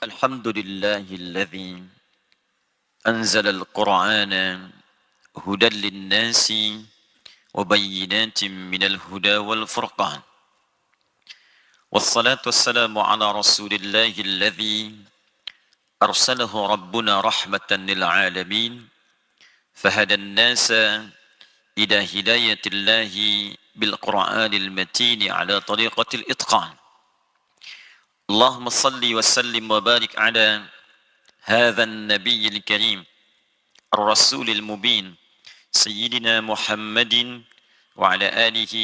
الحمد لله الذي أنزل القرآن هدى للناس وبينات من الهدى والفرقان، والصلاة والسلام على رسول الله الذي أرسله ربنا رحمة للعالمين، فهدى الناس إلى هداية الله بالقرآن المتين على طريقة الإتقان. اللهم صل وسلم وبارك على هذا النبي الكريم الرسول المبين سيدنا محمد وعلى آله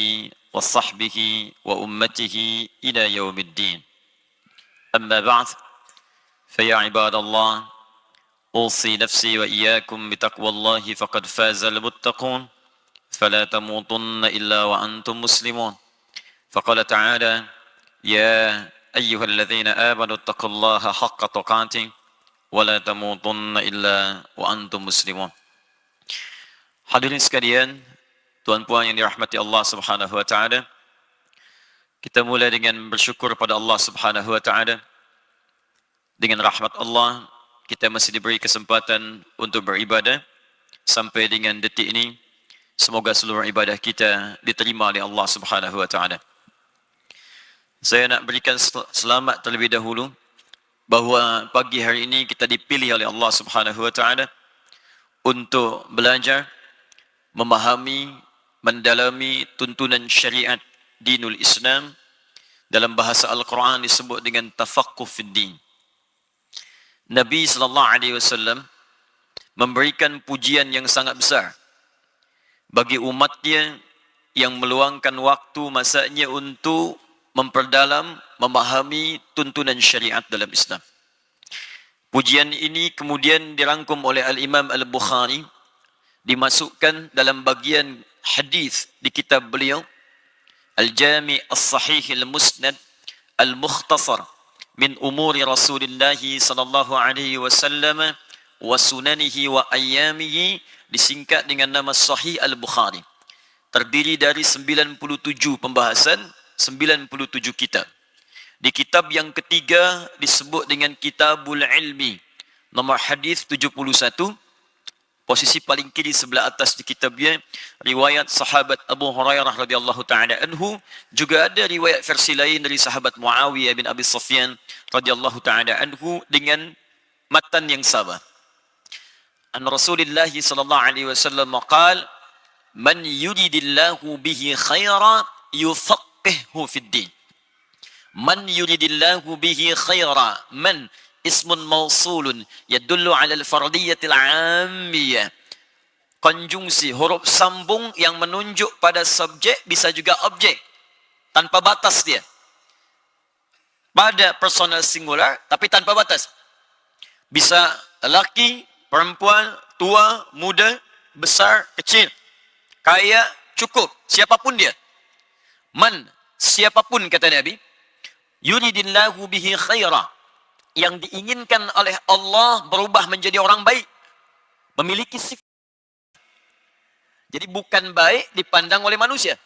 وصحبه وأمته إلى يوم الدين. أما بعد، فيا عباد الله، أوصي نفسي وإياكم بتقوى الله فقد فاز المتقون، فلا تموتن إلا وأنتم مسلمون. فقال تعالى: يا أيها الذين آمنوا اتقوا الله حق تقاته ولا تموتن إلا وأنتم مسلمون. Hadirin sekalian, tuan puan yang dirahmati Allah Subhanahu wa taala, kita mulai dengan bersyukur pada Allah Subhanahu wa taala. Dengan rahmat Allah, kita masih diberi kesempatan untuk beribadah sampai dengan detik ini. Semoga seluruh ibadah kita diterima oleh Allah Subhanahu wa taala. Saya nak berikan selamat terlebih dahulu bahawa pagi hari ini kita dipilih oleh Allah Subhanahu wa taala untuk belajar, memahami, mendalami tuntunan syariat dinul Islam. Dalam bahasa Al-Quran disebut dengan tafaqquh fid din. Nabi sallallahu alaihi wasallam memberikan pujian yang sangat besar bagi umatnya yang meluangkan waktu masanya untuk memperdalam, memahami tuntunan syariat dalam Islam. Pujian ini kemudian dirangkum oleh Al-Imam Al-Bukhari, dimasukkan dalam bagian hadis di kitab beliau Al-Jami' As-Sahih Al-Musnad Al-Mukhtasar min umuri Rasulullah sallallahu alaihi wasallam wa sunanihi wa ayyamihi, disingkat dengan nama Sahih Al-Bukhari. Terdiri dari 97 pembahasan, 97 kitab. Di kitab yang ketiga disebut dengan Kitabul Ilmi, nomor hadis 71. Posisi paling kiri sebelah atas di kitabnya riwayat sahabat Abu Hurairah radhiyallahu taala anhu. Juga ada riwayat versi lain dari sahabat Muawiyah bin Abi Sufyan radhiyallahu taala anhu dengan matan yang sama. An Rasulullah sallallahu alaihi wasallam qala: "Man yuridillahu bihi khairan yufaqqihhu fid din." Man yuridillahu bihi khaira, man ismun mausulun yadullu ala al-fardiyatil 'ammiyah. Konjungsi huruf sambung yang menunjuk pada subjek, bisa juga objek, tanpa batas dia. Pada personal singular tapi tanpa batas. Bisa lelaki, perempuan, tua, muda, besar, kecil, kaya, cukup, siapapun dia. Man, siapapun, kata Nabi, yuridillahu bihi khaira, yang diinginkan oleh Allah berubah menjadi orang baik, memiliki sifat. Jadi bukan baik dipandang oleh manusia.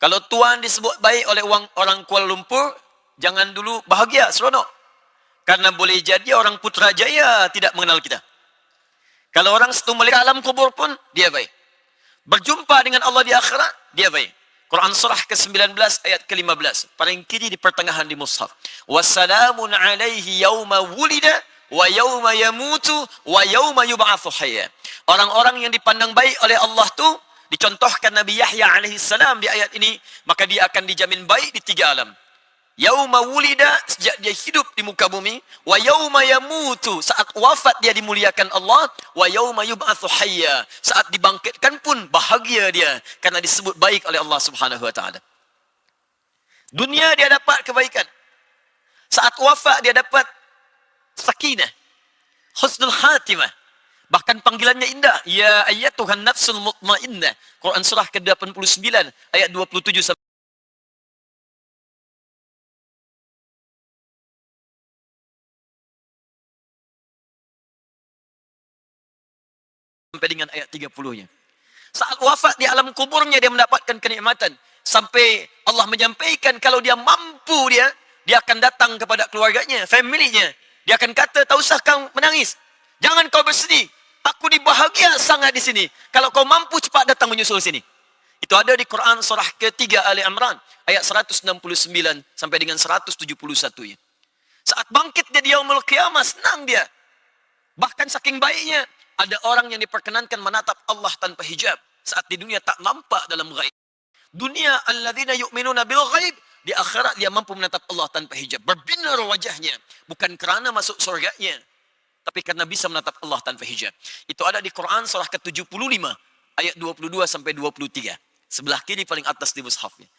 Kalau tuan disebut baik oleh orang Kuala Lumpur, jangan dulu bahagia, seronok. Karena boleh jadi orang Putrajaya tidak mengenal kita. Kalau orang satu malaikat alam kubur pun, dia baik. Berjumpa dengan Allah di akhirat, dia baik. Quran surah ke-19 ayat ke-15. Paling kiri di pertengahan di mushaf. Wassalamun alaihi yawma wulida wa yawma yamutu wa yawma yub'atsu hayya. Orang-orang yang dipandang baik oleh Allah tu dicontohkan Nabi Yahya alaihi salam di ayat ini, maka dia akan dijamin baik di 3 alam. Yauma wulida, sejak dia hidup di muka bumi, wa yauma yamutu, saat wafat dia dimuliakan Allah, wa yauma yub'atsu hayya, saat dibangkitkan pun bahagia dia karena disebut baik oleh Allah Subhanahu wa taala. Dunia dia dapat kebaikan. Saat wafat dia dapat sakinah, husnul khatimah. Bahkan panggilannya indah, ya ayyatuhan nafsul mutmainnah. Quran surah ke-89 ayat 27 sampai dengan ayat 30-nya. Saat wafat di alam kuburnya dia mendapatkan kenikmatan. Sampai Allah menyampaikan kalau dia mampu dia dia akan datang kepada keluarganya, familinya. Dia akan kata, tak usah kau menangis. Jangan kau bersedih. Aku dibahagia sangat di sini. Kalau kau mampu cepat datang menyusul sini. Itu ada di Quran surah ketiga Ali Imran. Ayat 169 sampai dengan 171. Ya. Saat bangkit dia di yaumul qiyamah, senang dia. Bahkan saking baiknya, ada orang yang diperkenankan menatap Allah tanpa hijab. Saat di dunia tak nampak dalam ghaib. Dunia alladzina yu'minuna bil ghaib. Di akhirat dia mampu menatap Allah tanpa hijab. Berbinar wajahnya. Bukan kerana masuk surganya. Tapi karena bisa menatap Allah tanpa hijab. Itu ada di Quran surah ke-75. Ayat 22 sampai 23. Sebelah kiri paling atas di mushafnya.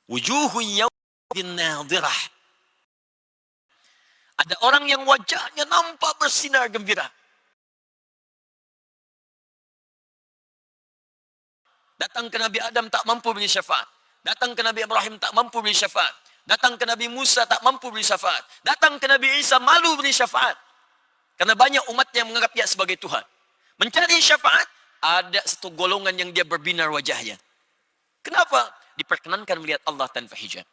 Wujuhun yawmin nadhirah. Ada orang yang wajahnya nampak bersinar gembira. Datang ke Nabi Adam tak mampu beri syafaat. Datang ke Nabi Ibrahim tak mampu beri syafaat. Datang ke Nabi Musa tak mampu beri syafaat. Datang ke Nabi Isa malu beri syafaat. Karena banyak umat yang menganggap dia sebagai Tuhan. Mencari syafaat, ada satu golongan yang dia berbinar wajahnya. Kenapa? Diperkenankan melihat Allah tanpa hijab.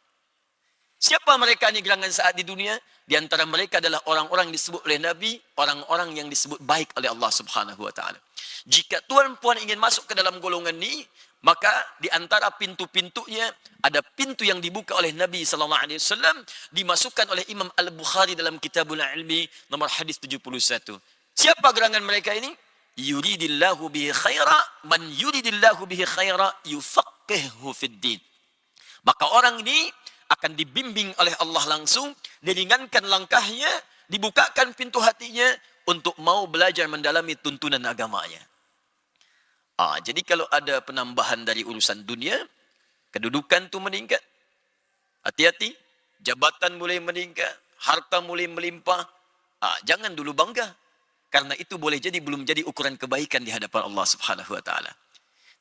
Siapa mereka ini gerangan saat di dunia? Di antara mereka adalah orang-orang yang disebut oleh Nabi, orang-orang yang disebut baik oleh Allah Subhanahu wa taala. Jika tuan-puan ingin masuk ke dalam golongan ini, maka di antara pintu-pintunya ada pintu yang dibuka oleh Nabi sallallahu alaihi wasallam, dimasukkan oleh Imam Al-Bukhari dalam Kitabul Ilmi nomor hadis 71. Siapa gerangan mereka ini? Yuridillahu bihi khaira, man yuridillahu bihi khaira yufaqihuhu fid din. Maka orang ini akan dibimbing oleh Allah langsung, diringankan langkahnya, dibukakan pintu hatinya untuk mau belajar mendalami tuntunan agamanya. Jadi kalau ada penambahan dari urusan dunia, kedudukan tu meningkat. Hati-hati, jabatan mulai meningkat, harta mulai melimpah. Jangan dulu bangga. Karena itu boleh jadi belum jadi ukuran kebaikan di hadapan Allah Subhanahu wa taala.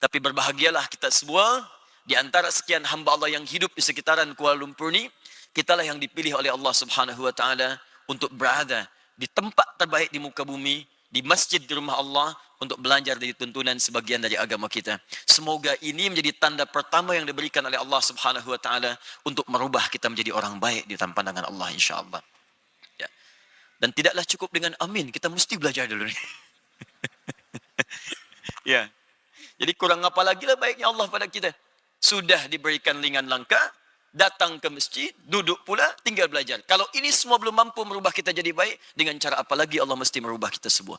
Tapi berbahagialah kita semua di antara sekian hamba Allah yang hidup di sekitaran Kuala Lumpur ni, kitalah yang dipilih oleh Allah Subhanahu wa taala untuk berada di tempat terbaik di muka bumi, di masjid di rumah Allah untuk belajar dari tuntunan sebagian dari agama kita. Semoga ini menjadi tanda pertama yang diberikan oleh Allah Subhanahu wa taala untuk merubah kita menjadi orang baik di dalam pandangan Allah insya-Allah. Ya. Dan tidaklah cukup dengan amin, kita mesti belajar dulu ni. Ya. Jadi kurang apa lagi lah baiknya Allah pada kita. Sudah diberikan ringan langkah, datang ke masjid, duduk pula, tinggal belajar. Kalau ini semua belum mampu merubah kita jadi baik, dengan cara apa lagi Allah mesti merubah kita semua.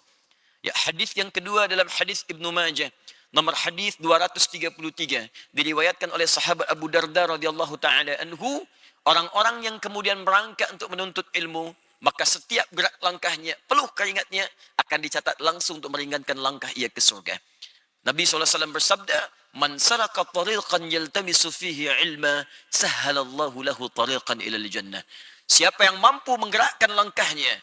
Ya, hadis yang kedua dalam hadis Ibnu Majah, nomor hadis 233, diriwayatkan oleh sahabat Abu Darda radhiyallahu taala anhu, orang-orang yang kemudian berangkat untuk menuntut ilmu, maka setiap gerak langkahnya, peluh keringatnya akan dicatat langsung untuk meringankan langkah ia ke surga. Nabi SAW bersabda, "Man saraka tariqan yaltamisu fihi ilma, sahhalallahu lahu tariqan ilal jannah." Siapa yang mampu menggerakkan langkahnya,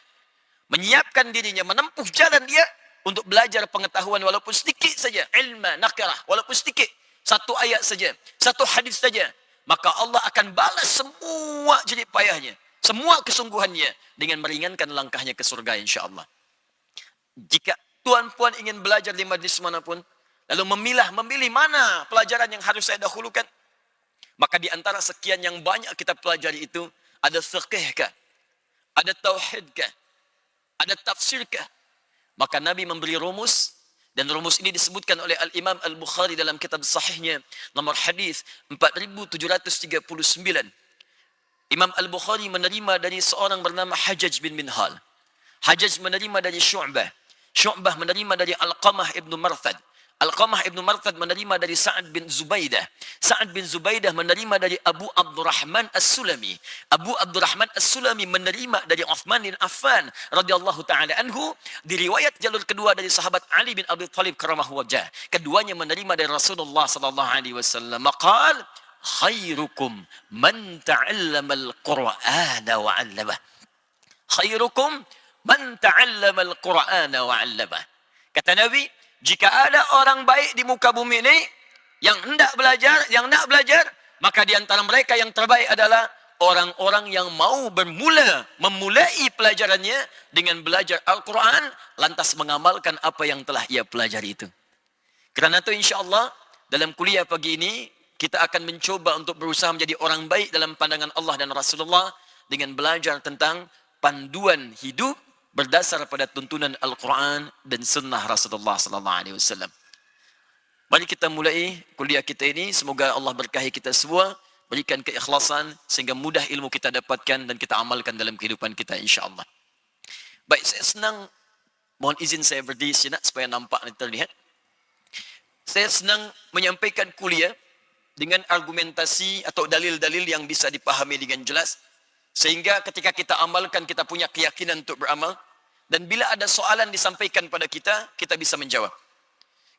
menyiapkan dirinya, menempuh jalan dia untuk belajar pengetahuan walaupun sedikit saja, ilma nakirah, walaupun sedikit, satu ayat saja, satu hadis saja, maka Allah akan balas semua jerih payahnya, semua kesungguhannya dengan meringankan langkahnya ke surga insya-Allah. Jika tuan-puan ingin belajar di majlis manapun, lalu memilih mana pelajaran yang harus saya dahulukan, maka di antara sekian yang banyak kita pelajari itu, ada fiqh kah, ada tauhid kah, ada tafsir kah? Maka Nabi memberi rumus, dan rumus ini disebutkan oleh Al-Imam Al-Bukhari dalam kitab sahihnya, nomor hadis 4739. Imam Al-Bukhari menerima dari seorang bernama Hajjaj bin Minhal. Hajjaj menerima dari Syu'bah. Syu'bah menerima dari Alqamah ibn Marthad. Alqamah ibn Marthad menerima dari Sa'ad bin Zubaidah. Sa'ad bin Zubaidah menerima dari Abu Abdurrahman As-Sulami. Abu Abdurrahman As-Sulami menerima dari Uthman bin Affan radhiyallahu taala anhu. Diriwayat jalur kedua dari sahabat Ali bin Abi Thalib karamahu wajah. Keduanya menerima dari Rasulullah sallallahu alaihi wasallam. Maqal khairukum man ta'allama al-Qur'ana wa 'allamah. Khairukum man ta'allama al-Qur'ana wa 'allamah. Kata Nabi, jika ada orang baik di muka bumi ini yang hendak belajar, nak belajar, maka di antara mereka yang terbaik adalah orang-orang yang mau memulai pelajarannya dengan belajar Al-Quran, lantas mengamalkan apa yang telah ia pelajari itu. Kerana itu insya-Allah dalam kuliah pagi ini kita akan mencoba untuk berusaha menjadi orang baik dalam pandangan Allah dan Rasulullah, dengan belajar tentang panduan hidup berdasar pada tuntunan Al-Quran dan Sunnah Rasulullah Sallallahu Alaihi Wasallam. Mari kita mulai kuliah kita ini. Semoga Allah berkahi kita semua, berikan keikhlasan sehingga mudah ilmu kita dapatkan dan kita amalkan dalam kehidupan kita insya-Allah. Baik, saya senang, mohon izin saya berdiri sejenak supaya nampak dan terlihat. Saya senang menyampaikan kuliah dengan argumentasi atau dalil-dalil yang bisa dipahami dengan jelas. Sehingga ketika kita amalkan, kita punya keyakinan untuk beramal. Dan bila ada soalan disampaikan pada kita, kita bisa menjawab.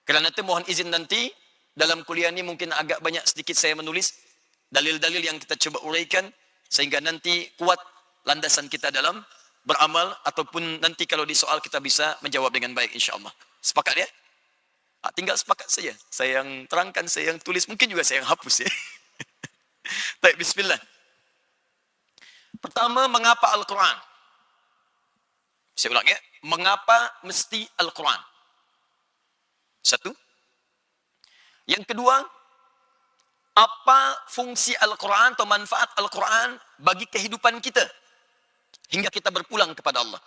Kerana itu mohon izin nanti, dalam kuliah ini mungkin agak banyak sedikit saya menulis dalil-dalil yang kita coba uraikan. Sehingga nanti kuat landasan kita dalam beramal. Ataupun nanti kalau di soal kita bisa menjawab dengan baik insya-Allah. Sepakat ya? Tinggal sepakat saja. Saya yang terangkan, saya yang tulis, mungkin juga saya yang hapus ya. Baik, bismillah. Pertama, mengapa Al-Quran? Saya ulang ya. Mengapa mesti Al-Quran? Satu. Yang kedua, apa fungsi Al-Quran atau manfaat Al-Quran bagi kehidupan kita hingga kita berpulang kepada Allah?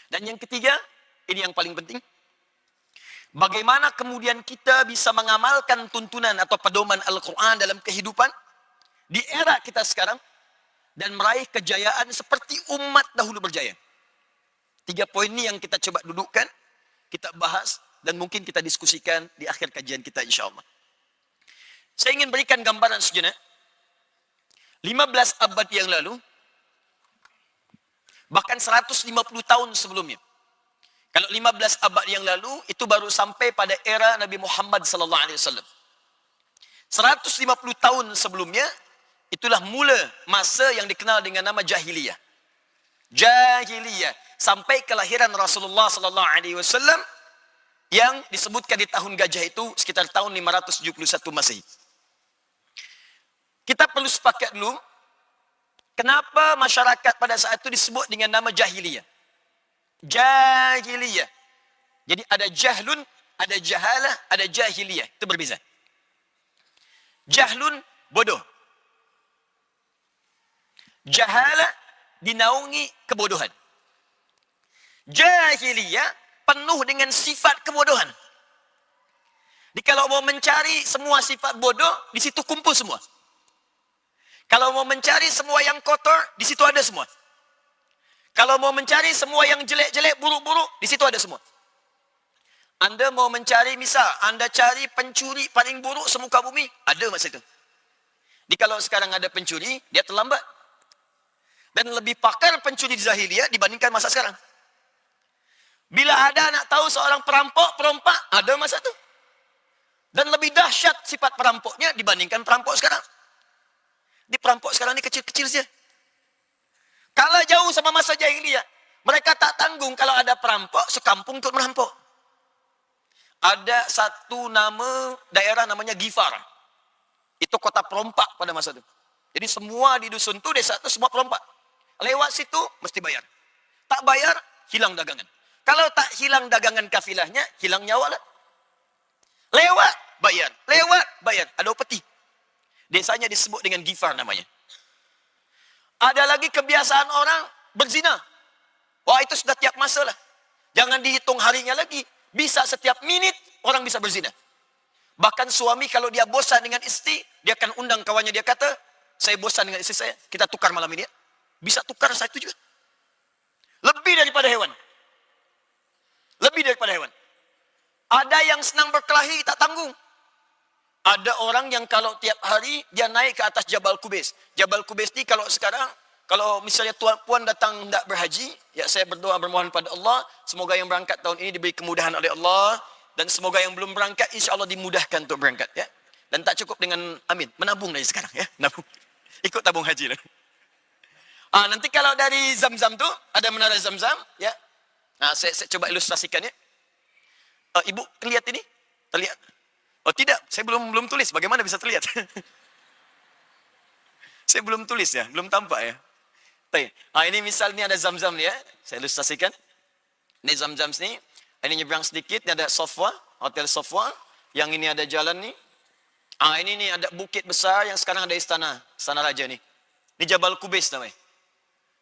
Dan yang ketiga, ini yang paling penting, bagaimana kemudian kita bisa mengamalkan tuntunan atau pedoman Al-Quran dalam kehidupan di era kita sekarang dan meraih kejayaan seperti umat dahulu berjaya. 3 poin ini yang kita coba dudukkan, kita bahas dan mungkin kita diskusikan di akhir kajian kita insya-Allah. Saya ingin berikan gambaran sejenak. 15 abad yang lalu, bahkan 150 tahun sebelumnya. Kalau 15 abad yang lalu, itu baru sampai pada era Nabi Muhammad sallallahu alaihi wasallam. 150 tahun sebelumnya, itulah mula masa yang dikenal dengan nama jahiliyah. Jahiliyah sampai kelahiran Rasulullah sallallahu alaihi wasallam yang disebutkan di tahun gajah itu sekitar tahun 571 Masehi. Kita perlu sepakat dulu, kenapa masyarakat pada saat itu disebut dengan nama jahiliyah? Jahiliyah. Jadi ada jahlun, ada jahalah, ada jahiliyah. Itu berbeza. Jahlun, bodoh. Jahalah, dinaungi kebodohan. Jahiliyah, penuh dengan sifat kebodohan. Jadi kalau mau mencari semua sifat bodoh, di situ kumpul semua. Kalau mau mencari semua yang kotor, di situ ada semua. Kalau mau mencari semua yang jelek-jelek, buruk-buruk, di situ ada semua. Anda mau mencari, misal, Anda cari pencuri paling buruk semuka bumi, ada masa itu. Jadi kalau sekarang ada pencuri, dia terlambat. Dan lebih pakar pencuri di jahiliyah dibandingkan masa sekarang. Bila ada nak tahu seorang perampok, perompak, ada masa itu. Dan lebih dahsyat sifat perampoknya dibandingkan perampok sekarang. Di perampok sekarang ini kecil-kecil saja. Kalah jauh sama masa jahiliyah. Mereka tak tanggung kalau ada perampok, sekampung untuk merampok. Ada satu nama daerah namanya Gifar. Itu kota perompak pada masa itu. Jadi semua di dusun itu, desa itu semua perompak. Lewat situ mesti bayar. Tak bayar, hilang dagangan. Kalau tak hilang dagangan kafilahnya, hilang nyawa lah. Lewat, bayar. Lewat, bayar. Ada upeti. Desanya disebut dengan Gifar namanya. Ada lagi kebiasaan orang berzina. Wah, itu sudah tiap masa lah. Jangan dihitung harinya lagi. Bisa setiap minit orang bisa berzina. Bahkan suami kalau dia bosan dengan istri, dia akan undang kawannya, dia kata, saya bosan dengan istri saya, kita tukar malam ini ya. Bisa tukar saat itu juga. Lebih daripada hewan. Lebih daripada hewan. Ada yang senang berkelahi, tak tanggung. Ada orang yang kalau tiap hari dia naik ke atas Jabal Kubais. Jabal Kubais ni kalau sekarang, kalau misalnya tuan puan datang hendak berhaji, ya saya berdoa bermohon pada Allah, semoga yang berangkat tahun ini diberi kemudahan oleh Allah, dan semoga yang belum berangkat insya-Allah dimudahkan untuk berangkat ya. Dan tak cukup dengan amin, menabung dari sekarang ya, nabung. Ikut tabung haji lah. Nanti kalau dari Zam-Zam tu ada menara Zam-Zam ya. Saya coba ilustrasikan ya. Ibu lihat ini? Terlihat? Oh tidak, saya belum tulis. Bagaimana bisa terlihat? Saya belum tulis ya, belum tampak ya. Ini misal ni ada Zam-Zam ni ya. Saya ilustrasikan. Ini Zam-Zam ni. Ini nyebrang sedikit, ni ada Sofwa, Hotel Sofwa. Yang ini ada jalan ni. Ini ni ada bukit besar yang sekarang ada istana Raja ni. Ini Ini Jabal Kubais namanya.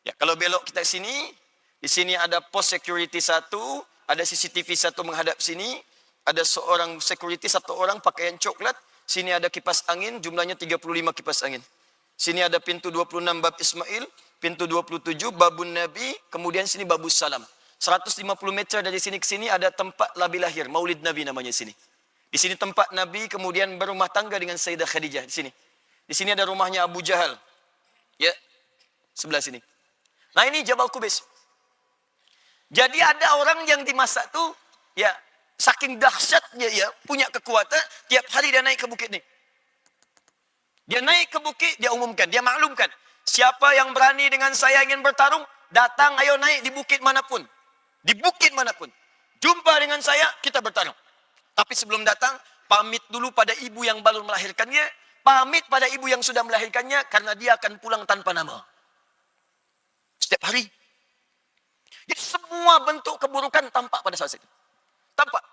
Ya, kalau belok kita sini, di sini ada pos security satu, ada CCTV satu menghadap sini, ada seorang security satu orang pakaian coklat, sini ada kipas angin, jumlahnya 35 kipas angin. Sini ada pintu 26 bab Ismail, pintu 27 babun Nabi, kemudian sini babus salam. 150 meter dari sini ke sini ada tempat labi lahir, Maulid Nabi namanya sini. Di sini tempat Nabi kemudian berumah tangga dengan Sayyidah Khadijah di sini. Di sini ada rumahnya Abu Jahal. Ya, sebelah sini. Nah ini Jabal Kubais. Jadi ada orang yang di masa itu, ya saking dahsyatnya ya, punya kekuatan, tiap hari dia naik ke bukit ini. Dia naik ke bukit, dia umumkan, dia maklumkan. Siapa yang berani dengan saya ingin bertarung, datang ayo naik di bukit manapun. Di bukit manapun. Jumpa dengan saya, kita bertarung. Tapi sebelum datang, pamit dulu pada ibu yang baru melahirkannya, pamit pada ibu yang sudah melahirkannya, karena dia akan pulang tanpa nama. Setiap hari. Jadi semua bentuk keburukan tampak pada saat itu. Tampak.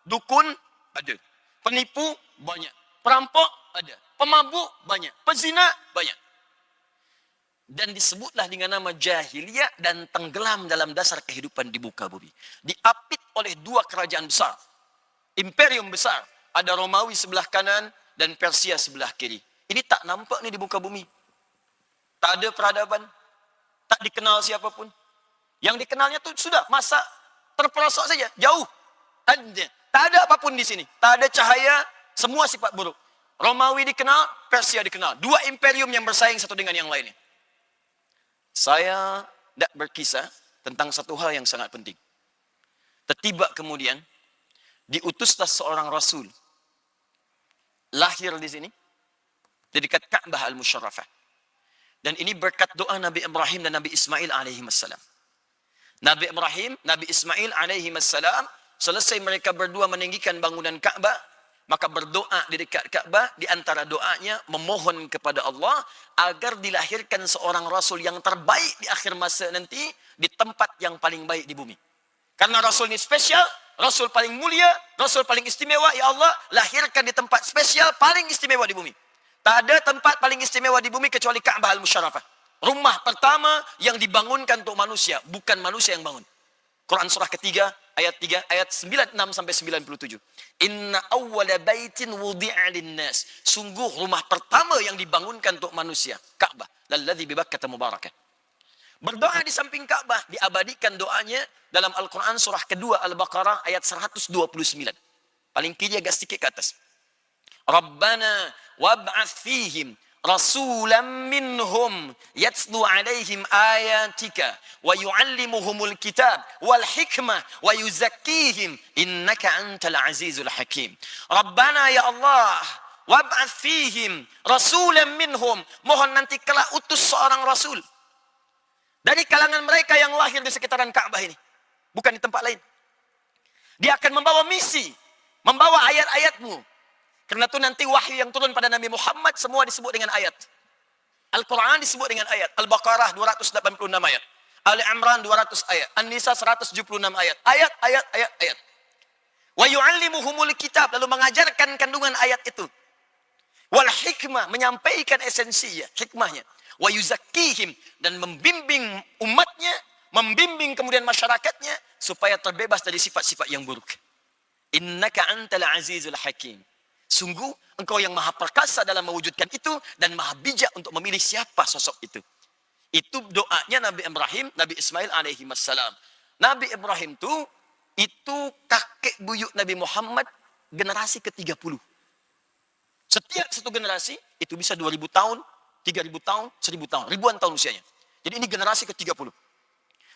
Dukun ada. Penipu banyak. Perampok ada. Pemabuk banyak. Pezina banyak. Dan disebutlah dengan nama jahiliyah dan tenggelam dalam dasar kehidupan di muka bumi. Diapit oleh dua kerajaan besar. Imperium besar. Ada Romawi sebelah kanan dan Persia sebelah kiri. Ini tak nampak nih di muka bumi. Tak ada peradaban. Tak dikenal siapapun. Yang dikenalnya tu sudah masa terperosok saja, jauh. Tak ada apapun di sini. Tak ada cahaya, semua sifat buruk. Romawi dikenal, Persia dikenal. Dua imperium yang bersaing satu dengan yang lainnya. Saya tidak berkisah tentang satu hal yang sangat penting. Tiba kemudian diutuslah seorang rasul lahir di sini di dekat Ka'bah Al-Musyarrafah. Dan ini berkat doa Nabi Ibrahim dan Nabi Ismail alaihi wassalam. Nabi Ibrahim, Nabi Ismail alaihi wassalam, selesai mereka berdua meninggikan bangunan Ka'bah, maka berdoa di dekat Ka'bah, di antara doanya memohon kepada Allah agar dilahirkan seorang rasul yang terbaik di akhir masa nanti di tempat yang paling baik di bumi. Karena rasul ini spesial, rasul paling mulia, rasul paling istimewa, ya Allah, lahirkan di tempat spesial paling istimewa di bumi. Tak ada tempat paling istimewa di bumi kecuali Ka'bah Al-Musyarrafah. Rumah pertama yang dibangunkan untuk manusia, bukan manusia yang bangun. Quran surah ketiga, ayat 3, ayat 96 sampai 97. Inna awwala baitin wudi'a linnas. Sungguh rumah pertama yang dibangunkan untuk manusia, Ka'bah. Lalladzi bi Bakkah mubarakah. Berdoa di samping Ka'bah, diabadikan doanya dalam Al-Quran surah kedua Al-Baqarah ayat 129. Paling kiri agak sedikit ke atas. Rabbana wab'ath fihim rasulan minhum yatslu alaihim ayatika wa yuallimuhumul kitab wal hikmah wa yuzakkihim innaka antal azizul hakim. Rabbana ya Allah, wab'ath fihim rasulan minhum, mohon nanti kelak utus seorang rasul dari kalangan mereka yang lahir di sekitaran Ka'bah ini, bukan di tempat lain. Dia akan membawa misi, membawa ayat-ayatmu. Karena itu nanti wahyu yang turun pada Nabi Muhammad semua disebut dengan ayat. Al-Quran disebut dengan ayat. Al-Baqarah 286 ayat. Ali Imran 200 ayat. An-Nisa 176 ayat. Ayat, ayat, ayat, ayat. Wa yu'allimuhumul kitab, lalu mengajarkan kandungan ayat itu. Wal hikmah, menyampaikan esensinya, hikmahnya. Wa yuzakkihim, dan membimbing umatnya, membimbing kemudian masyarakatnya supaya terbebas dari sifat-sifat yang buruk. Innaka antal azizul hakim. Sungguh engkau yang maha perkasa dalam mewujudkan itu dan maha bijak untuk memilih siapa sosok itu. Itu doanya Nabi Ibrahim, Nabi Ismail alaihi wassalam. Nabi Ibrahim itu kakek buyut Nabi Muhammad generasi ke-30. Setiap satu generasi itu bisa 2000 tahun, 3000 tahun, 1000 tahun, ribuan tahun usianya. Jadi ini generasi ke-30.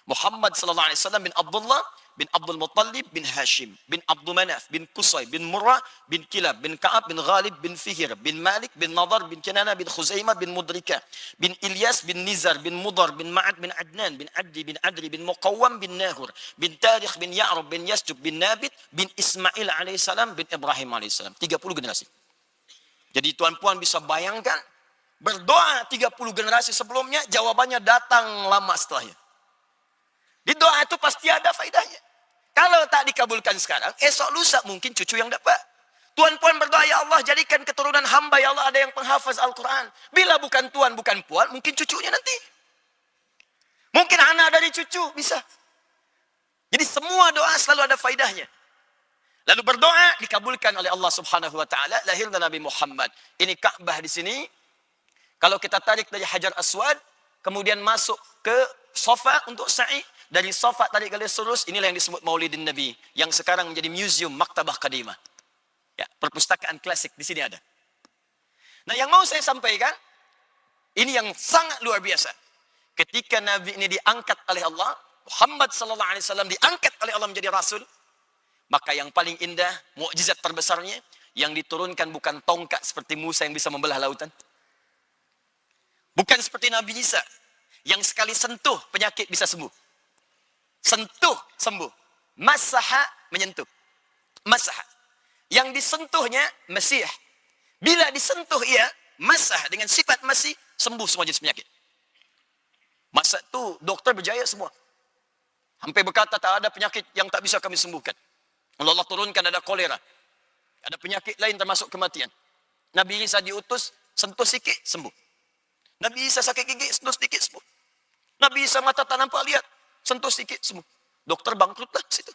Muhammad sallallahu alaihi wasallam bin Abdullah bin Abdul Muttalib bin Hashim bin Abdul Manaf bin Qusay bin Murrah bin Kilab bin Ka'ab bin Ghalib bin Fihir bin Malik bin Nadar bin Kinana bin Khuzaimah bin Mudrika bin Ilyas bin Nizar bin Mudar bin Ma'ad bin Adnan bin Adri bin Muqawwam bin Nahur bin Tarikh bin Ya'rub bin Yasjub bin Nabit bin Ismail alaihissalam bin Ibrahim alaihissalam. 30 generasi. Jadi tuan-puan bisa bayangkan, berdoa 30 generasi sebelumnya, jawabannya datang lama setelahnya. Di doa itu pasti ada faedahnya. Kalau tak dikabulkan sekarang, esok lusa mungkin cucu yang dapat. Tuan-puan berdoa, ya Allah jadikan keturunan hamba, ya Allah ada yang penghafaz Al-Quran. Bila bukan tuan, bukan puan, mungkin cucunya nanti. Mungkin anak dari cucu, bisa. Jadi semua doa selalu ada faidahnya. Lalu berdoa dikabulkan oleh Allah Subhanahu wa taala, lahirnya Nabi Muhammad. Ini Ka'bah di sini. Kalau kita tarik dari Hajar Aswad, kemudian masuk ke Safa untuk sa'i, dari Safa tarik garis lurus, inilah yang disebut Maulidin Nabi, yang sekarang menjadi museum Maktabah Qadimah. Ya, perpustakaan klasik di sini ada. Nah, yang mau saya sampaikan, ini yang sangat luar biasa. Ketika Nabi ini diangkat oleh Allah, Muhammad sallallahu alaihi wasallam diangkat oleh Allah menjadi rasul, maka yang paling indah, mukjizat terbesarnya, yang diturunkan bukan tongkat seperti Musa yang bisa membelah lautan. Bukan seperti Nabi Isa, yang sekali sentuh penyakit bisa sembuh. Sentuh, sembuh. Masaha, menyentuh. Masaha. Yang disentuhnya Mesih. Bila disentuh ia, masah dengan sifat masih, sembuh semua jenis penyakit. Masa itu dokter berjaya semua. Hampir berkata tak ada penyakit yang tak bisa kami sembuhkan. Allah turunkan ada kolera. Ada penyakit lain termasuk kematian. Nabi Isa diutus, sentuh sikit, sembuh. Nabi Isa sakit gigi, sentuh sedikit, sembuh. Nabi Isa mata tak nampak lihat, sentuh sedikit, sembuh. Dokter bangkrutlah situ.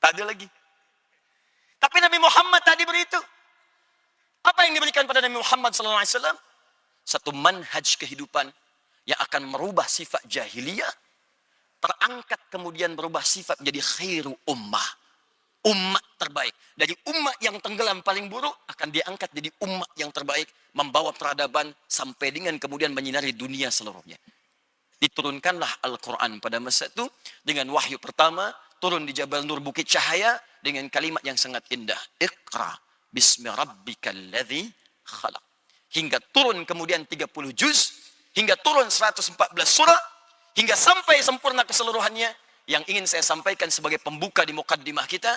Tak ada lagi. Tapi Nabi Muhammad tadi beritu. Apa yang diberikan pada Nabi Muhammad SAW? Satu manhaj kehidupan yang akan merubah sifat jahiliyah, terangkat kemudian berubah sifat menjadi khairu ummah. Umat terbaik. Dari umat yang tenggelam paling buruk, akan diangkat jadi umat yang terbaik, membawa peradaban sampai dengan kemudian menyinari dunia seluruhnya. Diturunkanlah Al-Quran pada masa itu, dengan wahyu pertama, turun di Jabal Nur Bukit Cahaya, dengan kalimat yang sangat indah. Iqra bismi rabbikal ladzi khalaq. Hingga turun kemudian 30 juz, hingga turun 114 surah, hingga sampai sempurna keseluruhannya. Yang ingin saya sampaikan sebagai pembuka di mukaddimah kita,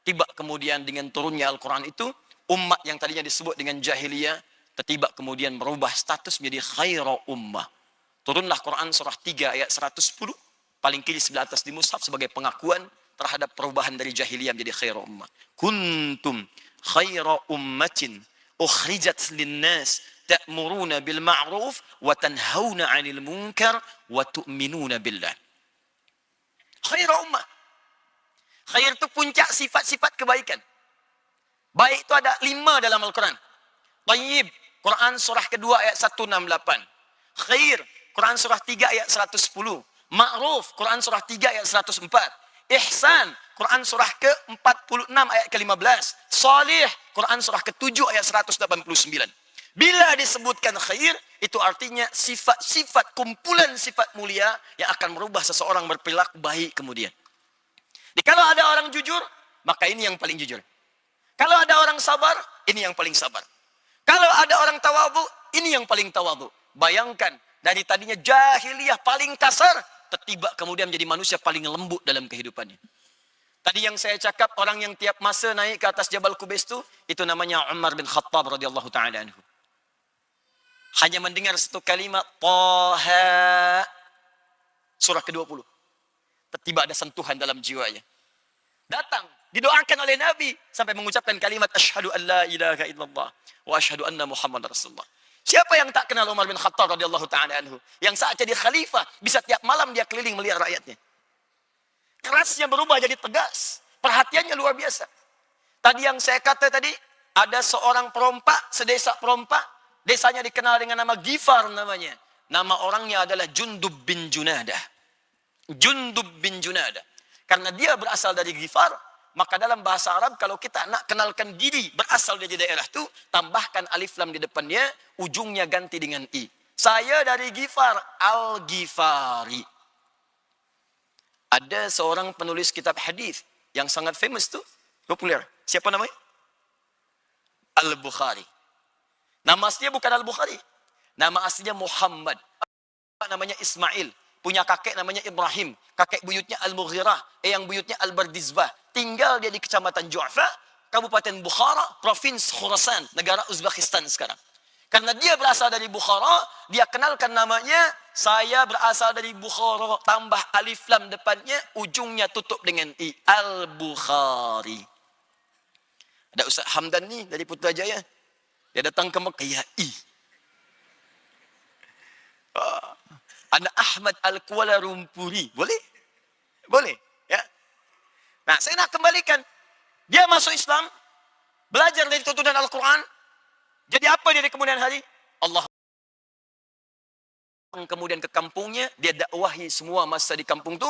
tiba kemudian dengan turunnya Al-Quran itu, umat yang tadinya disebut dengan jahiliyah, tiba kemudian merubah status menjadi khairu ummah. Turunlah Quran surah 3 ayat 110, paling kiri sebelah atas di mushaf, sebagai pengakuan terhadap perubahan dari jahiliyah menjadi khairu ummah. Kuntum khairu ummatin ukhrijat linnas ta'muruna bil ma'ruf wa tanhauna 'anil munkar wa tu'minuna billah. Khairu ummah. Khair itu puncak sifat-sifat kebaikan. Baik itu ada 5 dalam Al-Quran. Tayyib, Quran surah kedua ayat 168. Khair, Quran surah 3 ayat 110. Ma'ruf, Quran surah 3 ayat 104. Ihsan, Quran surah ke-46 ayat ke-15. Salih, Quran surah ke-7 ayat 189. Bila disebutkan khair, itu artinya sifat-sifat, kumpulan sifat mulia yang akan merubah seseorang berperilaku baik kemudian. Jadi kalau ada orang jujur, maka ini yang paling jujur. Kalau ada orang sabar, ini yang paling sabar. Kalau ada orang tawadhu, ini yang paling tawadhu. Bayangkan, dari tadinya jahiliyah paling kasar, tiba kemudian menjadi manusia paling lembut dalam kehidupannya. Tadi yang saya cakap, orang yang tiap masa naik ke atas Jabal Qubais itu namanya Umar bin Khattab radhiyallahu ta'ala anhu. Hanya mendengar satu kalimat, Taha, surah ke-20. Tiba ada sentuhan dalam jiwanya. Datang, didoakan oleh Nabi, sampai mengucapkan kalimat, Asyhadu an la ilaha illallah, wa asyhadu anna Muhammad Rasulullah. Siapa yang tak kenal Umar bin Khattab radhiyallahu ta'ala anhu? Yang saat jadi khalifah, bisa tiap malam dia keliling melihat rakyatnya. Kerasnya berubah jadi tegas. Perhatiannya luar biasa. Tadi yang saya kata tadi, ada seorang perompak, sedesa perompak, desanya dikenal dengan nama Ghifar namanya. Nama orangnya adalah Jundub bin Junadah. Jundub bin Junadah. Karena dia berasal dari Ghifar, maka dalam bahasa Arab, kalau kita nak kenalkan diri berasal dari daerah itu, tambahkan alif lam di depannya, ujungnya ganti dengan i. Saya dari Ghifar, Al-Ghifari. Ada seorang penulis kitab hadis yang sangat famous tuh, populer. Siapa namanya? Al-Bukhari. Nama aslinya bukan Al-Bukhari. Nama aslinya Muhammad. Namanya Ismail. Punya kakek namanya Ibrahim. Kakek buyutnya Al-Mughirah. Yang buyutnya Al-Bardizbah. Tinggal dia di kecamatan Ju'fa, Kabupaten Bukhara, Provinsi Khurasan, negara Uzbekistan sekarang. Karena dia berasal dari Bukhara, dia kenalkan namanya, saya berasal dari Bukhara, tambah alif lam depannya, ujungnya tutup dengan i. Al-Bukhari. Ada Ustaz Hamdan ni dari Putrajaya. Dia datang ke Mekah. Ya, Ada Ahmad Al-Kuala Lumpuri. Boleh? Boleh. Ya. Nah, saya nak kembalikan. Dia masuk Islam, belajar dari tuntunan Al-Quran. Jadi apa dia di kemudian hari? Allah kemudian ke kampungnya, dia dakwahi semua masa di kampung tu,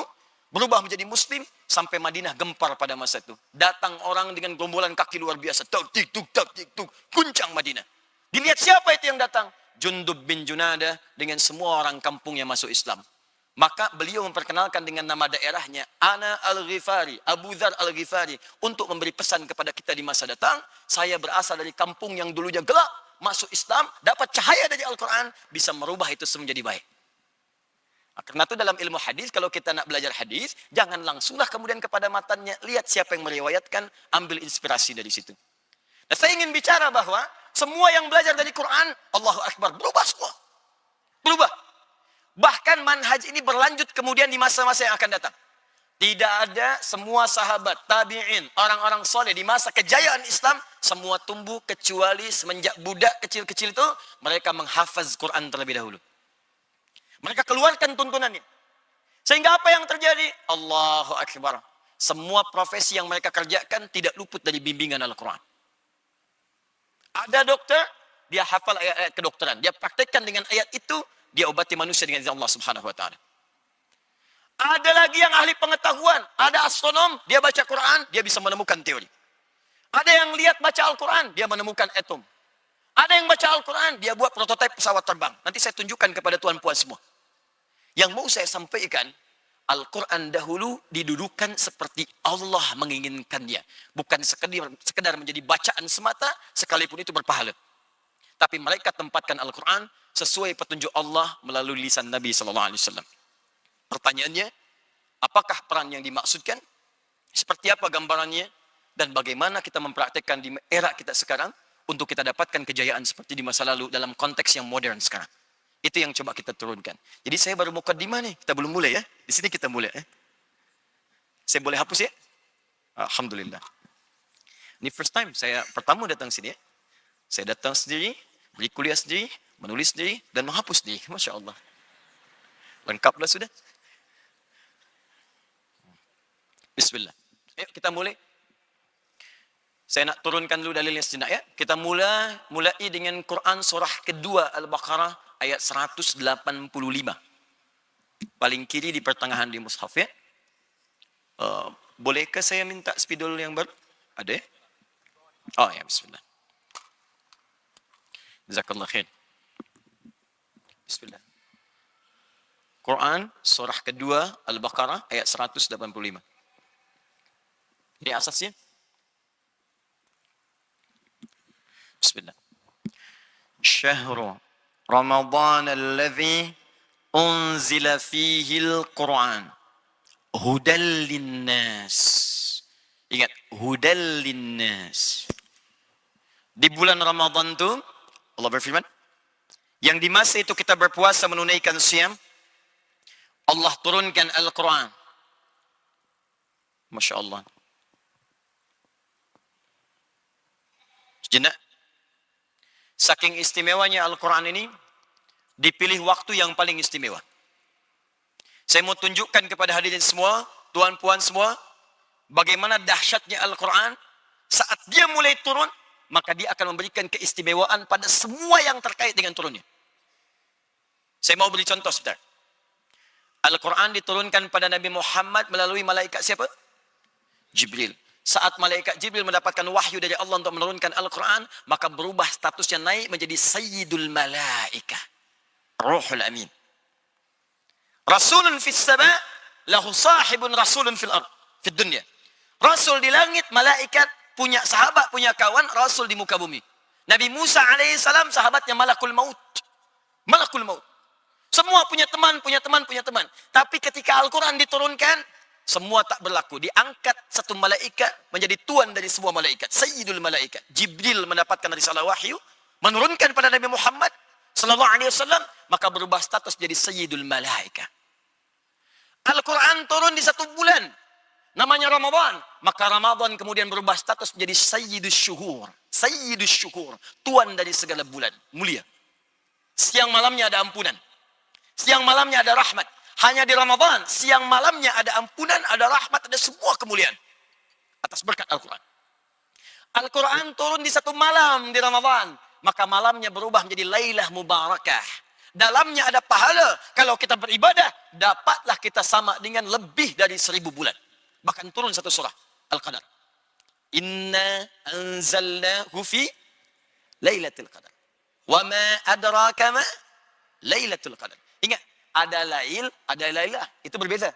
berubah menjadi Muslim, sampai Madinah gempar pada masa itu. Datang orang dengan gerombolan kaki luar biasa. Tak tik tuk, guncang Madinah. Dilihat siapa itu yang datang? Jundub bin Junadah dengan semua orang kampungnya masuk Islam. Maka beliau memperkenalkan dengan nama daerahnya, Ana Al-Ghifari, Abu Dhar Al-Ghifari, untuk memberi pesan kepada kita di masa datang. Saya berasal dari kampung yang dulunya gelap, masuk Islam, dapat cahaya dari Al-Quran, bisa merubah itu menjadi baik. Nah, karena itu dalam ilmu hadis, kalau kita nak belajar hadis, jangan langsunglah kemudian kepada matanya, lihat siapa yang meriwayatkan, ambil inspirasi dari situ. Nah, saya ingin bicara bahwa semua yang belajar dari Quran, Allahu Akbar, berubah semua. Berubah. Bahkan manhaj ini berlanjut kemudian di masa-masa yang akan datang. Tidak ada semua sahabat, tabi'in, orang-orang soleh di masa kejayaan Islam, semua tumbuh kecuali semenjak budak kecil-kecil itu, mereka menghafaz Quran terlebih dahulu. Mereka keluarkan tuntunannya. Sehingga apa yang terjadi? Allahu Akbar. Semua profesi yang mereka kerjakan tidak luput dari bimbingan Al-Quran. Ada dokter, dia hafal ayat-ayat kedokteran. Dia praktekkan dengan ayat itu, dia obati manusia dengan izin Allah Subhanahu wa taala. Ada lagi yang ahli pengetahuan, ada astronom, dia baca Quran, dia bisa menemukan teori. Ada yang lihat baca Al-Quran, dia menemukan atom. Ada yang baca Al-Quran, dia buat prototipe pesawat terbang. Nanti saya tunjukkan kepada tuan-puan semua. Yang mau saya sampaikan, Al-Quran dahulu didudukan seperti Allah menginginkannya. Bukan sekedar menjadi bacaan semata, sekalipun itu berpahala. Tapi mereka tempatkan Al-Quran sesuai petunjuk Allah melalui lisan Nabi SAW. Pertanyaannya, apakah peran yang dimaksudkan? Seperti apa gambarannya? Dan bagaimana kita mempraktekkan di era kita sekarang untuk kita dapatkan kejayaan seperti di masa lalu dalam konteks yang modern sekarang. Itu yang coba kita turunkan. Jadi saya baru mukaddimah nih, kita belum mulai ya. Di sini kita mulai ya. Saya boleh hapus ya? Alhamdulillah. Ini first time saya pertama datang sini ya. Saya datang sendiri, beri kuliah sendiri, menulis sendiri, dan menghapus sendiri. Masya Allah. Lengkaplah sudah. Bismillah. Ayo kita mulai. Saya nak turunkan dulu dalilnya sejenak ya. Kita mulai dengan Quran surah kedua Al-Baqarah ayat 185. Paling kiri di pertengahan di mushaf ya. Bolehkah saya minta spidol yang baru? Ada ya? Oh ya, bismillah. Jazakallah khair. Bismillah. Quran surah kedua Al-Baqarah ayat 185. Ini asasnya. Bismillah. Syahru Ramadan alladhi unzila fihi al-Quran hudal linnas. Ingat, hudal linnas. Di bulan Ramadan itu Allah berfirman, yang di masa itu kita berpuasa menunaikan siam, Allah turunkan Al-Quran. Masya Allah. Sejenak. Saking istimewanya Al-Quran ini, dipilih waktu yang paling istimewa. Saya mau tunjukkan kepada hadirin semua, tuan-puan semua, bagaimana dahsyatnya Al-Quran. Saat dia mulai turun, maka dia akan memberikan keistimewaan pada semua yang terkait dengan turunnya. Saya mau beri contoh sebentar. Al-Quran diturunkan pada Nabi Muhammad melalui malaikat siapa? Jibril. Saat malaikat Jibril mendapatkan wahyu dari Allah untuk menurunkan Al-Quran, maka berubah statusnya naik menjadi Sayyidul Malaikah. Ruhul Amin. Rasulun fis sama, lahu sahibun rasulun fil ard, fid dunya. Rasul di langit, malaikat punya sahabat, punya kawan, rasul di muka bumi. Nabi Musa alaihissalam sahabatnya malakul maut. Malakul maut. Semua punya teman, punya teman, punya teman. Tapi ketika Al-Quran diturunkan, semua tak berlaku. Diangkat satu malaikat menjadi tuan dari semua malaikat. Sayyidul malaikat. Jibril mendapatkan risalah wahyu, menurunkan pada Nabi Muhammad sallallahu alaihi wasallam, maka berubah status jadi Sayyidul malaikat. Al-Quran turun di 1 bulan. namanya Ramadan. Maka Ramadan kemudian berubah status menjadi Sayyidus Syuhur. Sayyidus Syuhur, tuan dari segala bulan, mulia. Siang malamnya ada ampunan. Siang malamnya ada rahmat. Hanya di Ramadan, siang malamnya ada ampunan, ada rahmat, ada semua kemuliaan. Atas berkat Al-Quran. Al-Quran turun di satu malam di Ramadan. Maka malamnya berubah menjadi Lailah Mubarakah. Dalamnya ada pahala. Kalau kita beribadah, dapatlah kita sama dengan lebih dari 1000 bulan. Bahkan turun satu surah, Al-Qadar. Inna anzalnahu fi Lailatul Qadar. Wa ma adraka ma Lailatul Qadar. Ingat, ada lail, ada lailah. Itu berbeza.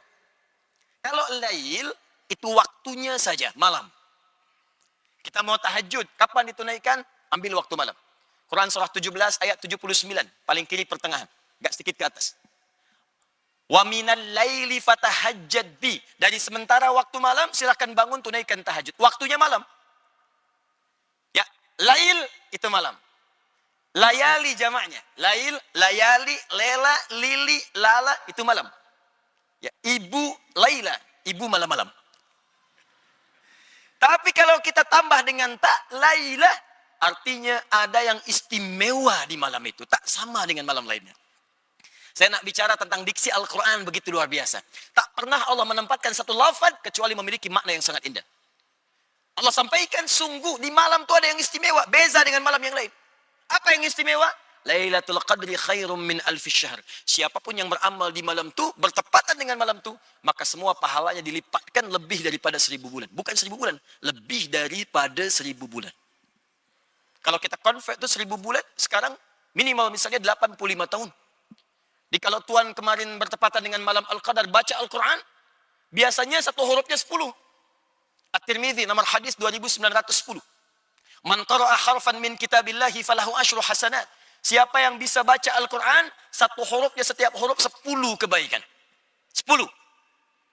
Kalau lail, itu waktunya saja, malam. Kita mau tahajud, kapan ditunaikan? Ambil waktu malam. Quran surah 17 ayat 79, paling kiri pertengahan, agak sedikit ke atas. Wa minal laili fatahajjad bi. Dari sementara waktu malam silakan bangun tunaikan tahajud. Waktunya malam. Ya, lail itu malam. Layali jamaknya. Lail, layali, lela, lili, lala itu malam. Ya, ibu laila, ibu malam-malam. Tapi kalau kita tambah dengan tak laila, artinya ada yang istimewa di malam itu. Tak sama dengan malam lainnya. Saya nak bicara tentang diksi Al-Quran begitu luar biasa. Tak pernah Allah menempatkan satu lafaz kecuali memiliki makna yang sangat indah. Allah sampaikan sungguh di malam itu ada yang istimewa. Beza dengan malam yang lain. Apa yang istimewa? Lailatul Qadri khairum min alfi syahr. Siapapun yang beramal di malam itu, bertepatan dengan malam itu, maka semua pahalanya dilipatkan lebih daripada 1000 bulan. Bukan 1000 bulan, lebih daripada 1000 bulan. Kalau kita convert itu 1000 bulan, sekarang minimal misalnya 85 tahun. Jadi kalau Tuhan kemarin bertepatan dengan malam Al-Qadar, baca Al-Quran, biasanya satu hurufnya 10. At-Tirmidzi, nomor hadis 2910. Man qara'a harfan min kitabillahi falahu asyru hasanat. Siapa yang bisa baca Al-Quran, satu hurufnya setiap huruf 10 kebaikan. 10.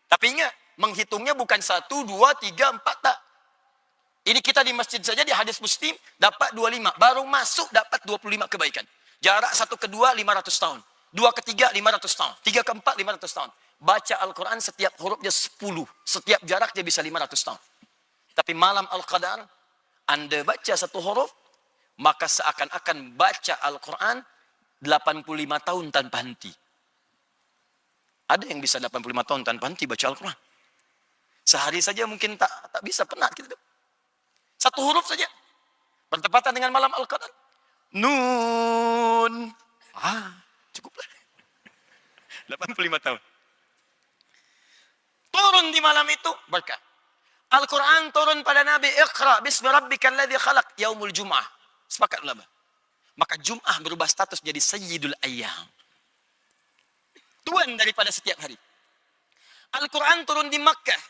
Tapi ingat, menghitungnya bukan 1, 2, 3, 4, tak. Ini kita di masjid saja, di hadis Muslim, dapat 25. Baru masuk dapat 25 kebaikan. Jarak 1 ke 2, 500 tahun. 2 ke 3, 500 tahun. 3 ke 4, 500 tahun. Baca Al-Quran setiap hurufnya 10. Setiap jarak dia bisa 500 tahun. Tapi malam Al-Qadar, Anda baca satu huruf, maka seakan-akan baca Al-Quran 85 tahun tanpa henti. Ada yang bisa 85 tahun tanpa henti baca Al-Quran. Sehari saja mungkin tak bisa, penat gitu. Satu huruf saja. Bertepatan dengan malam Al-Qadar. Nun. Cukuplah. 85 tahun. Turun di malam itu berkah. Al-Quran turun pada Nabi, Iqra bismi rabbikal ladzi khalaq yaumul jum'ah. Sepakat ulama. Maka Jum'ah berubah status jadi Sayyidul Ayyam. Tuan daripada setiap hari. Al-Quran turun di Makkah.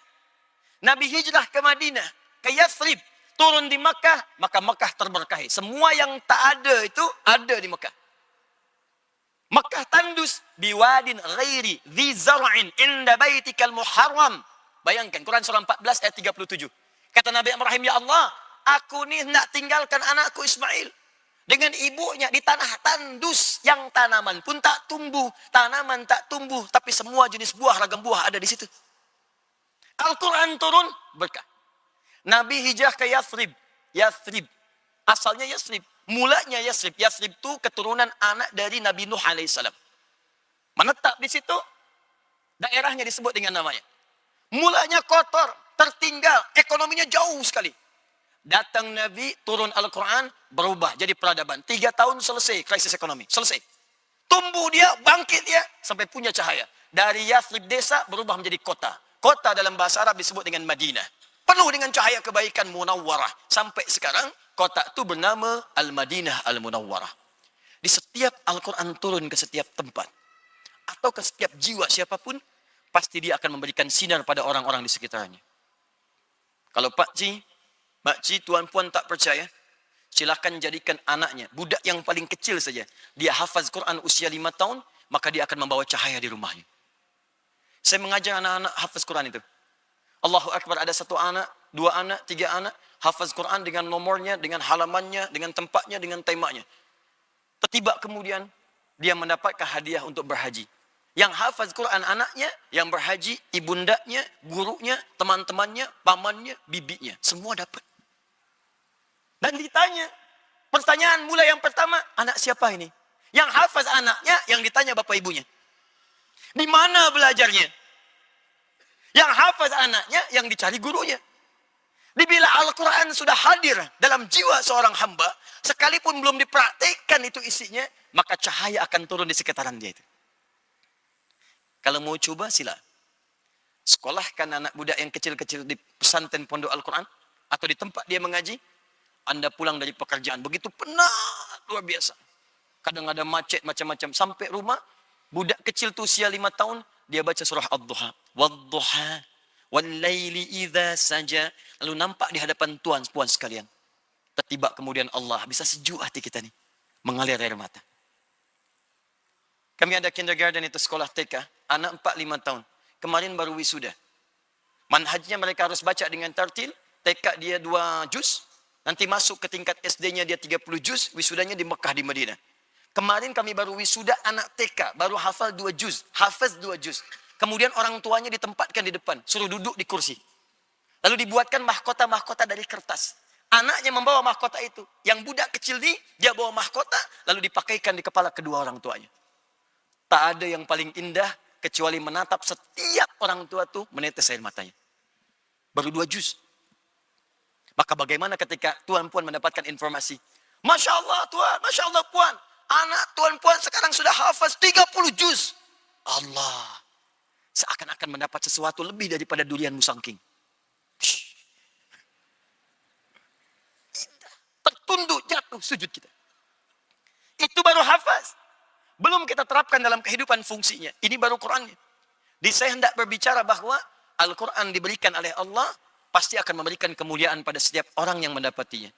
Nabi hijrah ke Madinah, ke Yathrib. Turun di Makkah, maka Makkah terberkahi. Semua yang tak ada itu ada di Makkah. Makkah tandus biwadin ghairi dhi zar'in inda baitikal muharram. Bayangkan Quran surah 14 ayat 37. Kata Nabi Ibrahim, ya Allah, aku ni nak tinggalkan anakku Ismail dengan ibunya di tanah tandus yang tanaman pun tak tumbuh, tanaman tak tumbuh, tapi semua jenis buah, ragam buah ada di situ. Al-Quran turun berkah. Nabi hijrah ke Yathrib. Yathrib. Asalnya Yathrib. Mulanya Yathrib. Yathrib itu keturunan anak dari Nabi Nuh alaihissalam. Menetap di situ, daerahnya disebut dengan namanya. Mulanya kotor, tertinggal, ekonominya jauh sekali. Datang Nabi, turun Al-Quran, berubah jadi peradaban. 3 tahun selesai krisis ekonomi. Selesai. Tumbuh dia, bangkit dia, sampai punya cahaya. Dari Yathrib desa, berubah menjadi kota. Kota dalam bahasa Arab disebut dengan Madinah. Penuh dengan cahaya kebaikan Munawwarah. Sampai sekarang, kota itu bernama Al-Madinah Al-Munawwarah. Di setiap Al-Quran turun ke setiap tempat. Atau ke setiap jiwa siapapun, pasti dia akan memberikan sinar pada orang-orang di sekitarnya. Kalau Pak Cik, tuan puan tak percaya, silakan jadikan anaknya, budak yang paling kecil saja, dia hafaz Quran usia 5 tahun, maka dia akan membawa cahaya di rumahnya. Saya mengajar anak-anak hafaz Quran itu. Allahu Akbar, ada 1 anak, 2 anak, 3 anak, hafaz Quran dengan nomornya, dengan halamannya, dengan tempatnya, dengan temanya. Tiba kemudian, dia mendapatkan hadiah untuk berhaji. Yang hafaz Quran anaknya, yang berhaji ibundanya, gurunya, teman-temannya, pamannya, bibinya. Semua dapat. Dan ditanya, pertanyaan mulai yang pertama, anak siapa ini? Yang hafaz anaknya, yang ditanya bapak ibunya. Di mana belajarnya? Yang hafaz anaknya, yang dicari gurunya. Bila Al-Quran sudah hadir dalam jiwa seorang hamba, sekalipun belum dipraktikkan itu isinya, maka cahaya akan turun di sekitaran dia itu. Kalau mau coba, sila. Sekolahkan anak budak yang kecil-kecil di pesantren pondok Al-Quran, atau di tempat dia mengaji, Anda pulang dari pekerjaan, begitu penat, luar biasa. Kadang ada macet macam-macam. Sampai rumah, budak kecil tu usia 5 tahun, dia baca surah Ad-Duha. Wad-Duha, wal-laili idha saja. Lalu nampak di hadapan Tuhan, puan sekalian. Tiba kemudian Allah, bisa sejuk hati kita nih. Mengalir air mata. Kami ada kindergarten itu sekolah TK, anak 4-5 tahun. Kemarin baru wisuda. Manhajnya mereka harus baca dengan tartil, TK dia 2 juz, nanti masuk ke tingkat SD-nya dia 30 juz, wisudanya di Mekah di Madinah. Kemarin kami baru wisuda anak TK, baru hafal 2 juz, hafaz 2 juz. Kemudian orang tuanya ditempatkan di depan, suruh duduk di kursi. Lalu dibuatkan mahkota-mahkota dari kertas. Anaknya membawa mahkota itu. Yang budak kecil ini, dia bawa mahkota, lalu dipakaikan di kepala kedua orang tuanya. Tak ada yang paling indah, kecuali menatap setiap orang tua itu menetes air matanya. Baru 2 juz. Maka bagaimana ketika tuan-puan mendapatkan informasi? Masya Allah tuan, Masya Allah puan. Anak tuan-puan sekarang sudah hafaz 30 juz. Allah. Seakan-akan mendapat sesuatu lebih daripada durian musangking. Tertunduk, jatuh, sujud kita. Itu baru hafaz. Belum kita terapkan dalam kehidupan fungsinya. Ini baru Qurannya. Jadi saya hendak berbicara bahwa Al-Quran diberikan oleh Allah, pasti akan memberikan kemuliaan pada setiap orang yang mendapatinya.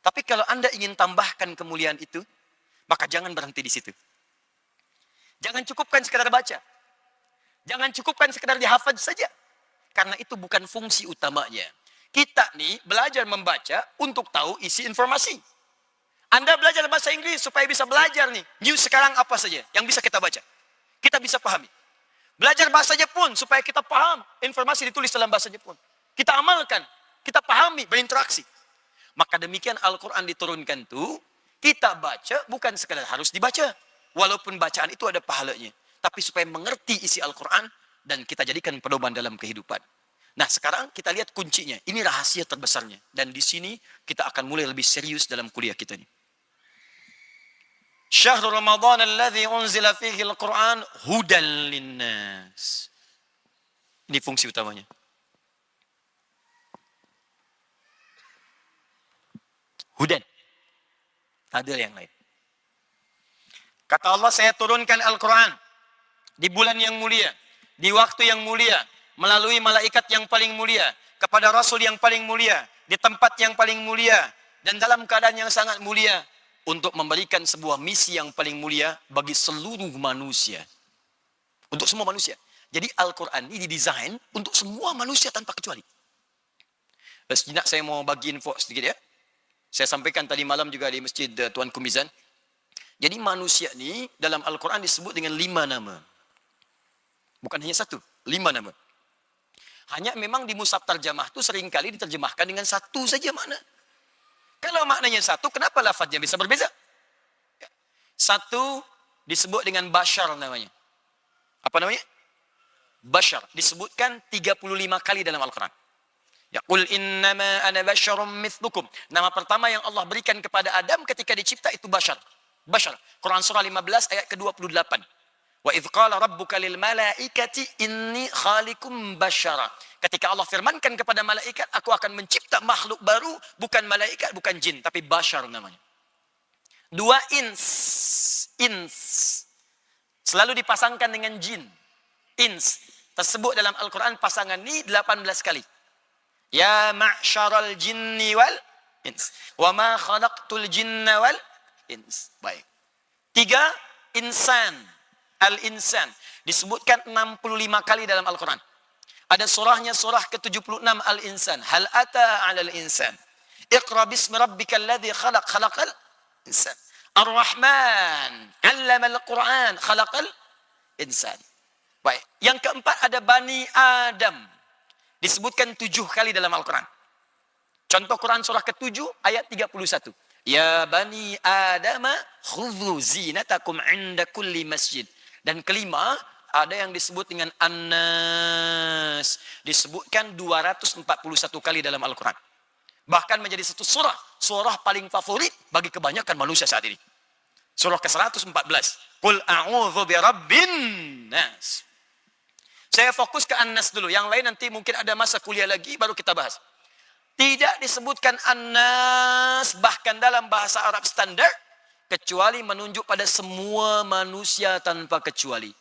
Tapi kalau Anda ingin tambahkan kemuliaan itu, maka jangan berhenti di situ. Jangan cukupkan sekadar baca. Jangan cukupkan sekadar dihafaz saja. Karena itu bukan fungsi utamanya. Kita nih belajar membaca untuk tahu isi informasi. Anda belajar bahasa Inggris supaya bisa belajar nih. News sekarang apa saja yang bisa kita baca. Kita bisa pahami. Belajar bahasa Jepun supaya kita paham informasi ditulis dalam bahasa Jepun. Kita amalkan, kita pahami, berinteraksi. Maka demikian Al-Quran diturunkan itu, kita baca bukan sekadar harus dibaca. Walaupun bacaan itu ada pahalanya. Tapi supaya mengerti isi Al-Quran dan kita jadikan pedoman dalam kehidupan. Nah sekarang kita lihat kuncinya. Ini rahasia terbesarnya. Dan di sini kita akan mulai lebih serius dalam kuliah kita ini. Syahrul Ramadan alladhi unzila fihi al-Quran hudan linnas. Ini fungsi utamanya. Hudan. Ada yang lain. Kata Allah, saya turunkan Al-Quran di bulan yang mulia, di waktu yang mulia, melalui malaikat yang paling mulia, kepada Rasul yang paling mulia, di tempat yang paling mulia, dan dalam keadaan yang sangat mulia, untuk memberikan sebuah misi yang paling mulia bagi seluruh manusia. Untuk semua manusia. Jadi Al-Quran ini didesain untuk semua manusia tanpa kecuali. Sejenak saya mau bagi info sedikit ya. Saya sampaikan tadi malam juga di Masjid Tuan Kumizan. Jadi manusia ini dalam Al-Quran disebut dengan 5 nama. Bukan hanya 1, 5 nama. Hanya memang di mushaf tarjamah itu seringkali diterjemahkan dengan 1 saja makna. Kalau maknanya 1, kenapa lafadznya bisa berbeza? 1 disebut dengan bashar namanya. Apa namanya? Bashar. Disebutkan 35 kali dalam Al-Quran. Ya qul innama ana basyarum mithlukum. Nama pertama yang Allah berikan kepada Adam ketika dicipta itu bashar. Bashar. Quran surah 15 ayat ke-28. Wa idh qala rabbuka lil malaikati inni khaliqum basyara. Ketika Allah firmankan kepada malaikat, aku akan mencipta makhluk baru, bukan malaikat, bukan jin, tapi bashar namanya. 2 ins. Ins. Selalu dipasangkan dengan jin. Ins. Tersebut dalam Al-Quran pasangan ini 18 kali. Ya ma'syaral jinni wal ins. Wa ma khalaqtul jinna wal ins. Baik. 3, insan. Al-insan. Disebutkan 65 kali dalam Al-Quran. Ada surahnya surah ke-76 Al-insan. Hal ata 'alal insan. Iqra bismi rabbikal ladzi khalaq khalaqal insan. Ar-Rahman 'allama al-Quran khalaqal insan. Baik. Yang keempat ada Bani Adam. Disebutkan 7 kali dalam Al-Quran. Contoh Quran surah ke-7 ayat 31. Ya Bani Adam khudhu zinatakum inda kulli masjid. Dan kelima, ada yang disebut dengan An-Nas. Disebutkan 241 kali dalam Al-Quran. Bahkan menjadi satu surah. Surah paling favorit bagi kebanyakan manusia saat ini. Surah ke-114. Qul a'udhu birabbin nas. Saya fokus ke An-Nas dulu. Yang lain nanti mungkin ada masa kuliah lagi baru kita bahas. Tidak disebutkan An-Nas bahkan dalam bahasa Arab standar kecuali menunjuk pada semua manusia tanpa kecuali.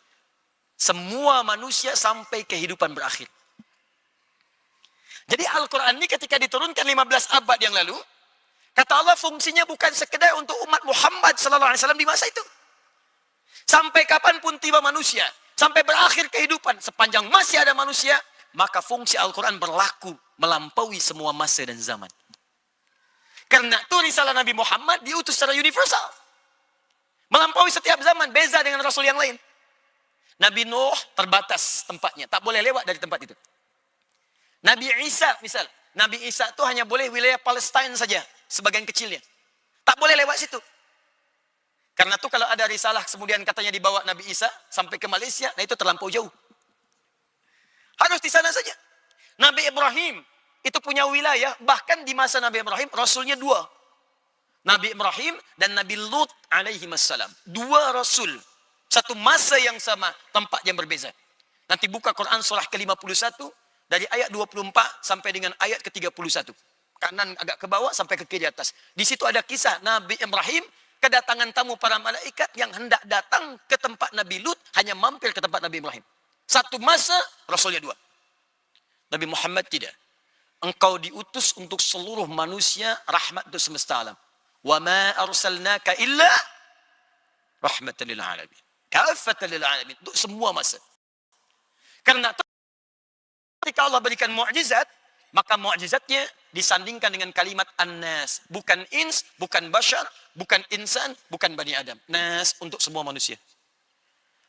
Semua manusia sampai kehidupan berakhir. Jadi Al-Quran ini ketika diturunkan 15 abad yang lalu, kata Allah fungsinya bukan sekedar untuk umat Muhammad sallallahu alaihi wasallam di masa itu. Sampai kapanpun tiba manusia, sampai berakhir kehidupan, sepanjang masih ada manusia, maka fungsi Al-Quran berlaku melampaui semua masa dan zaman. Karena itu risalah Nabi Muhammad diutus secara universal. Melampaui setiap zaman, beza dengan Rasul yang lain. Nabi Nuh terbatas tempatnya, tak boleh lewat dari tempat itu. Nabi Isa misal, Nabi Isa itu hanya boleh wilayah Palestina saja, sebagian kecilnya. Tak boleh lewat situ. Karena itu kalau ada risalah kemudian katanya dibawa Nabi Isa sampai ke Malaysia, nah itu terlampau jauh. Harus di sana saja. Nabi Ibrahim itu punya wilayah, bahkan di masa Nabi Ibrahim, Rasulnya 2. Nabi Ibrahim dan Nabi Lut alaihi wassalam. 2 Rasul. Satu masa yang sama, tempat yang berbeza. Nanti buka Quran surah ke-51, dari ayat 24 sampai dengan ayat ke-31. Kanan agak ke bawah sampai ke kiri atas. Di situ ada kisah Nabi Ibrahim, kedatangan tamu para malaikat yang hendak datang ke tempat Nabi Lut, hanya mampir ke tempat Nabi Ibrahim. Satu masa, Rasulnya 2. Nabi Muhammad tidak. Engkau diutus untuk seluruh manusia, rahmat untuk semesta alam. Wa ma arsalnaka illa rahmatan lil alamin. Kafatan lil alamin. Untuk semua masa. Karena ketika Allah berikan mukjizat, maka mukjizatnya disandingkan dengan kalimat An-Nas. Bukan ins, bukan bashar, bukan insan, bukan Bani Adam. Nas untuk semua manusia.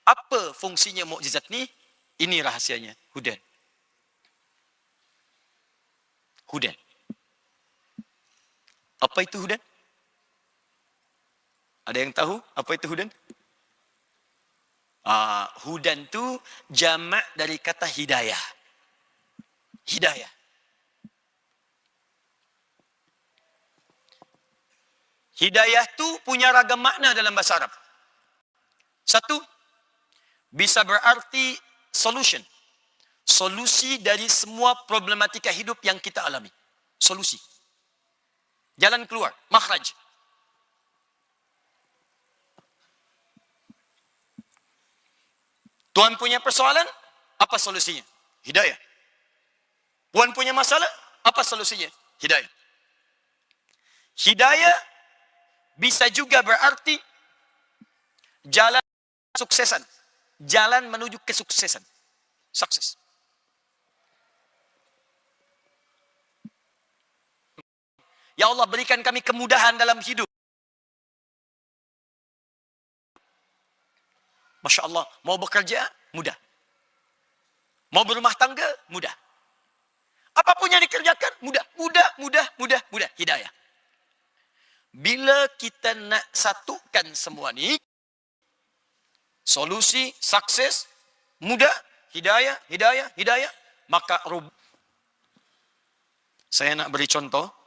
Apa fungsinya mukjizat ini? Ini rahasianya. Hudan. Hudan. Apa itu hudan? Ada yang tahu apa itu hudan? Hudan itu jamak dari kata hidayah. Hidayah. Hidayah itu punya ragam makna dalam bahasa Arab. Satu, bisa berarti solution. Solusi dari semua problematika hidup yang kita alami. Solusi. Jalan keluar, makhraj. Tuhan punya persoalan, apa solusinya? Hidayah. Tuhan punya masalah, apa solusinya? Hidayah. Hidayah bisa juga berarti jalan kesuksesan. Jalan menuju kesuksesan. Sukses. Ya Allah, berikan kami kemudahan dalam hidup. Masya Allah, mau bekerja, mudah. Mau berumah tangga, mudah. Apapun yang dikerjakan, mudah. Mudah. Hidayah. Bila kita nak satukan semua ini, solusi, sukses, mudah, hidayah, maka saya nak beri contoh.